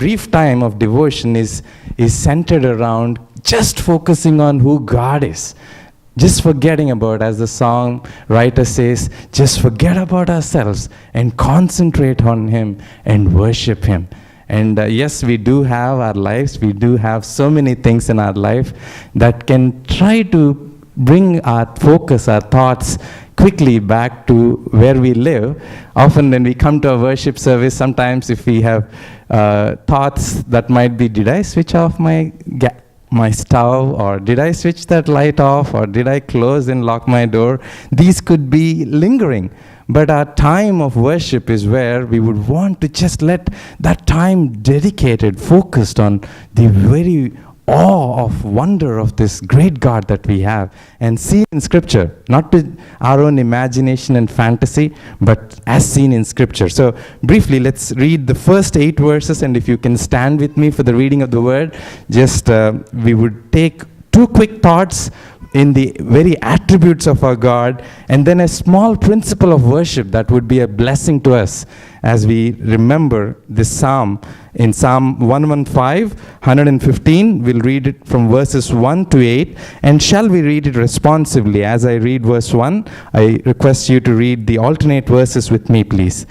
brief time of devotion is centered around just focusing on who God is. Just forgetting about, as the song writer says, just forget about ourselves and concentrate on Him and worship Him. And yes, we do have our lives. We do have so many things in our life that can try to bring our focus, our thoughts quickly back to where we live. Often when we come to a worship service, sometimes if we have thoughts that might be, did I switch off my stove, or did I switch that light off, or did I close and lock my door? These could be lingering. But our time of worship is where we would want to just let that time dedicated, focused on the very awe of wonder of this great God that we have, and see in Scripture, not to our own imagination and fantasy, but as seen in Scripture. So briefly, let's read the first 8 verses, and if you can stand with me for the reading of the word, just we would take 2 quick thoughts in the very attributes of our God, and then a small principle of worship that would be a blessing to us as we remember this psalm. In Psalm 115, we'll read it from verses 1 to 8, and shall we read it responsively? As I read verse 1, I request you to read the alternate verses with me, please.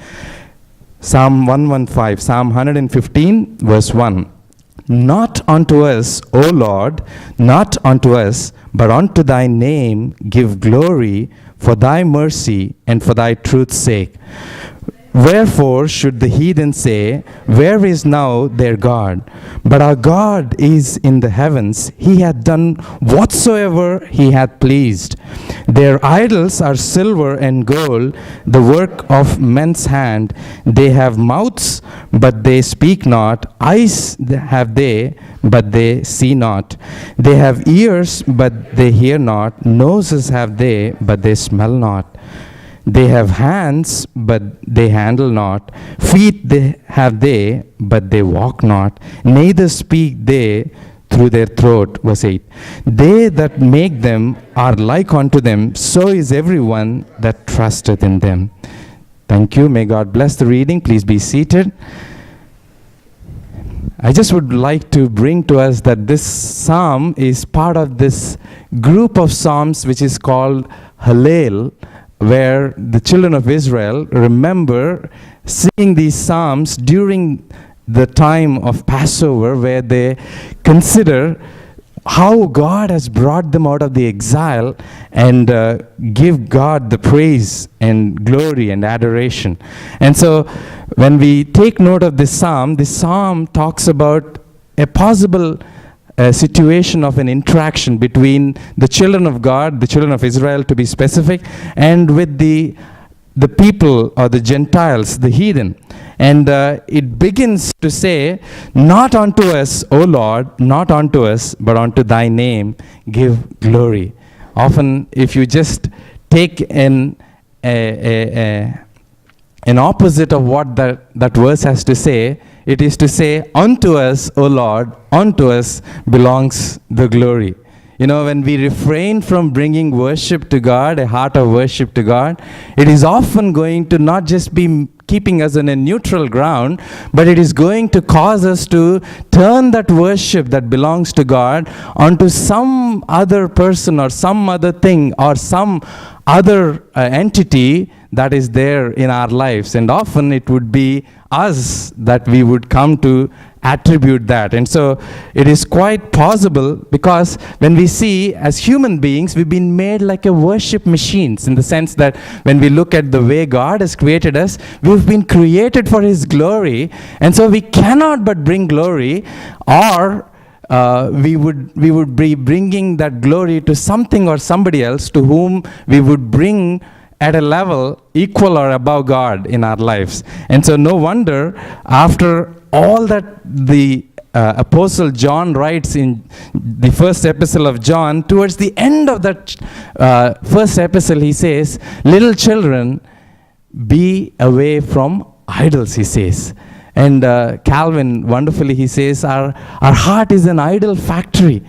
Psalm 115, verse 1. Not unto us, O Lord, not unto us, but unto thy name give glory for thy mercy and for thy truth's sake. Wherefore should the heathen say, where is now their God? But our God is in the heavens. He hath done whatsoever he hath pleased. Their idols are silver and gold, the work of men's hand. They have mouths, but they speak not. Eyes have they, but they see not. They have ears, but they hear not. Noses have they, but they smell not. They have hands, but they handle not. Feet have they, but they walk not. Neither speak they through their throat. Verse 8. They that make them are like unto them, so is everyone that trusteth in them. Thank you. May God bless the reading. Please be seated. I just would like to bring to us that this psalm is part of this group of psalms which is called Hallel, where the children of Israel remember singing these psalms during the time of Passover, where they consider how God has brought them out of the exile and give God the praise and glory and adoration. And so when we take note of this psalm talks about a possible situation of an interaction between the children of God, the children of Israel to be specific, and with the people or the Gentiles, the heathen. And it begins to say, not unto us, O Lord, not unto us, but unto thy name give glory. Often if you just take an opposite of what that verse has to say, it is to say, unto us, O Lord, unto us belongs the glory. You know, when we refrain from bringing worship to God, a heart of worship to God, it is often going to not just be keeping us in a neutral ground, but it is going to cause us to turn that worship that belongs to God onto some other person or some other thing or some other entity that is there in our lives. And often it would be us that we would come to attribute that. And so it is quite possible, because when we see as human beings, we've been made like a worship machines, in the sense that when we look at the way God has created us, we've been created for His glory, and so we cannot but bring glory, or we would be bringing that glory to something or somebody else to whom we would bring at a level equal or above God in our lives. And so no wonder, after all that the Apostle John writes in the first epistle of John, towards the end of that first epistle, he says, little children, be away from idols, he says. And Calvin, wonderfully, he says, our heart is an idol factory.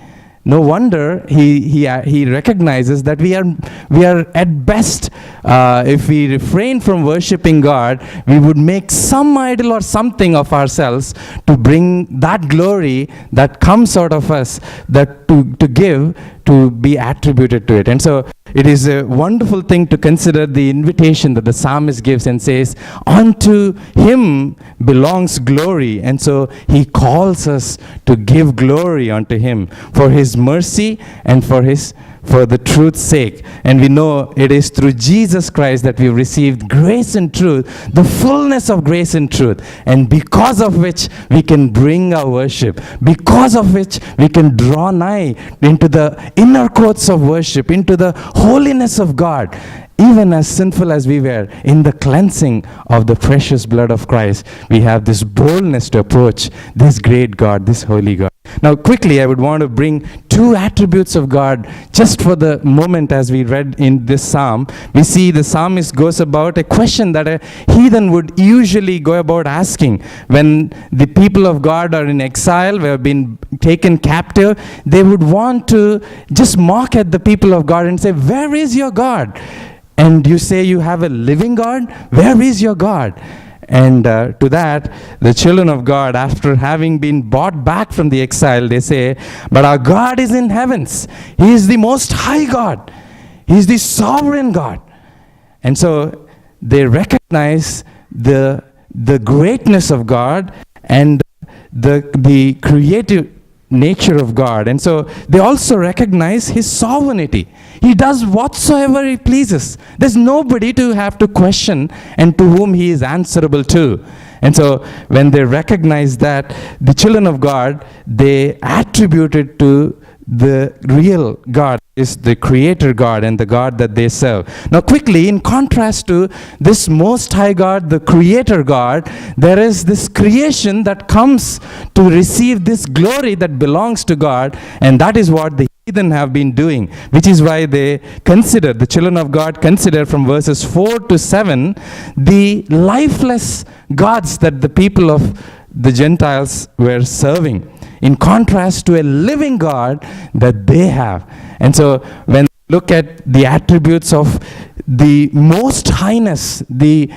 no wonder he recognizes that we are at best, if we refrain from worshiping God, we would make some idol or something of ourselves to bring that glory that comes out of us, that to give, to be attributed to it. And so it is a wonderful thing to consider the invitation that the psalmist gives and says, unto him belongs glory. And so he calls us to give glory unto him for his mercy and for the truth's sake. And we know it is through Jesus Christ that we've received grace and truth, the fullness of grace and truth, and because of which we can bring our worship, because of which we can draw nigh into the inner courts of worship, into the holiness of God, even as sinful as we were. In the cleansing of the precious blood of Christ, we have this boldness to approach this great God, this holy God. Now quickly, I would want to bring two attributes of God just for the moment. As we read in this psalm, we see the psalmist goes about a question that a heathen would usually go about asking. When the people of God are in exile, we have been taken captive, they would want to just mock at the people of God and say, where is your God? And you say you have a living God? Where is your God? And to that, the children of God, after having been brought back from the exile, they say, but our God is in heavens. He is the most high God. He is the sovereign God. And so they recognize the greatness of God and the creative nature of God. And so they also recognize his sovereignty. He does whatsoever he pleases. There's nobody to have to question and to whom he is answerable to. And so when they recognize that, the children of God, they attribute it to the real God, is the creator God and the God that they serve. Now quickly, in contrast to this most high God, the creator God, there is this creation that comes to receive this glory that belongs to God, and that is what the heathen have been doing, which is why they consider, the children of God consider from verses 4 to 7, the lifeless gods that the people of the Gentiles were serving, in contrast to a living God that they have. And so when we look at the attributes of the Most Highness, the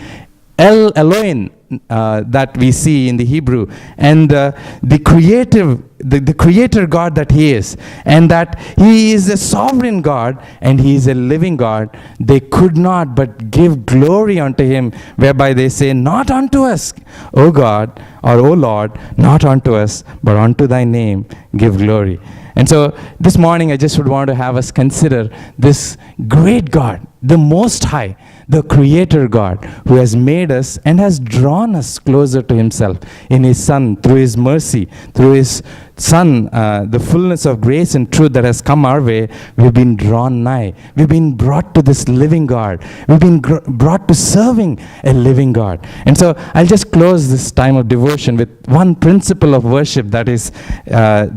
El Elohim that we see in the Hebrew, and the creator God that he is, and that he is a sovereign God and he is a living God, they could not but give glory unto him, whereby they say, not unto us, O God, or O Lord, not unto us, but unto thy name give glory. And so this morning I just would want to have us consider this great God, the Most High, the Creator God, who has made us and has drawn us closer to himself in his Son, through his mercy, through his Son, the fullness of grace and truth that has come our way. We've been drawn nigh. We've been brought to this living God. We've been brought to serving a living God. And so I'll just close this time of devotion with one principle of worship that is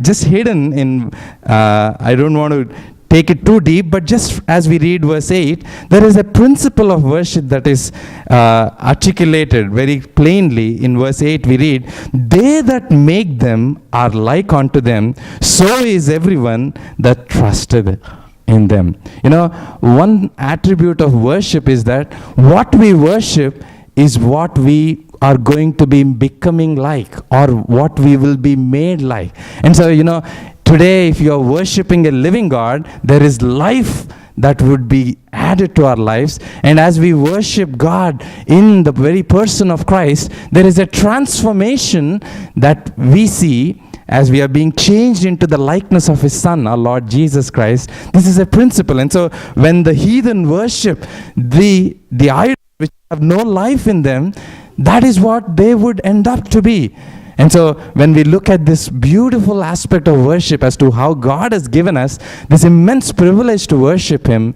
just hidden in, I don't want to take it too deep, but just as we read verse 8, there is a principle of worship that is articulated very plainly. In verse 8 we read, they that make them are like unto them, so is everyone that trusted in them. You know, one attribute of worship is that what we worship is what we are going to be becoming like, or what we will be made like. And so, you know, today, if you are worshiping a living God, there is life that would be added to our lives. And as we worship God in the very person of Christ, there is a transformation that we see as we are being changed into the likeness of his Son, our Lord Jesus Christ. This is a principle. And so when the heathen worship the idols which have no life in them, that is what they would end up to be. And so when we look at this beautiful aspect of worship as to how God has given us this immense privilege to worship him,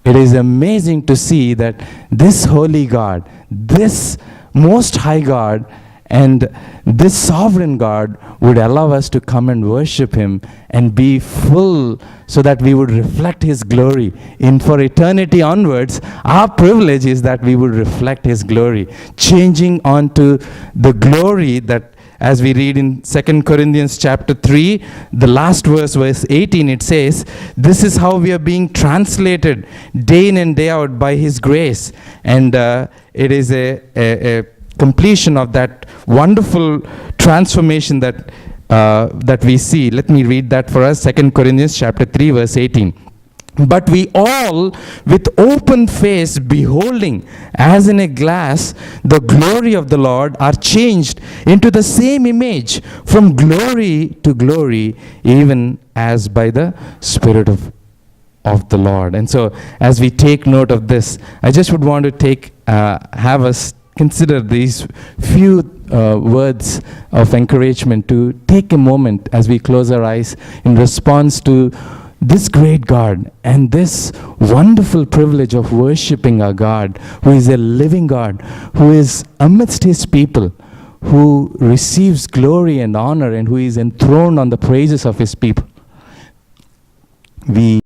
it is amazing to see that this holy God, this most high God, and this sovereign God would allow us to come and worship him and be full, so that we would reflect his glory. In for eternity onwards, our privilege is that we would reflect his glory, changing onto the glory that as we read in 2 Corinthians chapter 3, the last verse, verse 18, it says, this is how we are being translated day in and day out by His grace. And it is a completion of that wonderful transformation that we see. Let me read that for us. 2 Corinthians chapter 3, verse 18. But we all, with open face, beholding, as in a glass, the glory of the Lord, are changed into the same image, from glory to glory, even as by the Spirit of the Lord. And so, as we take note of this, I just would want to have us consider these few words of encouragement, to take a moment as we close our eyes in response to this great God and this wonderful privilege of worshiping our God, who is a living God, who is amidst His people, who receives glory and honor, and who is enthroned on the praises of His people. We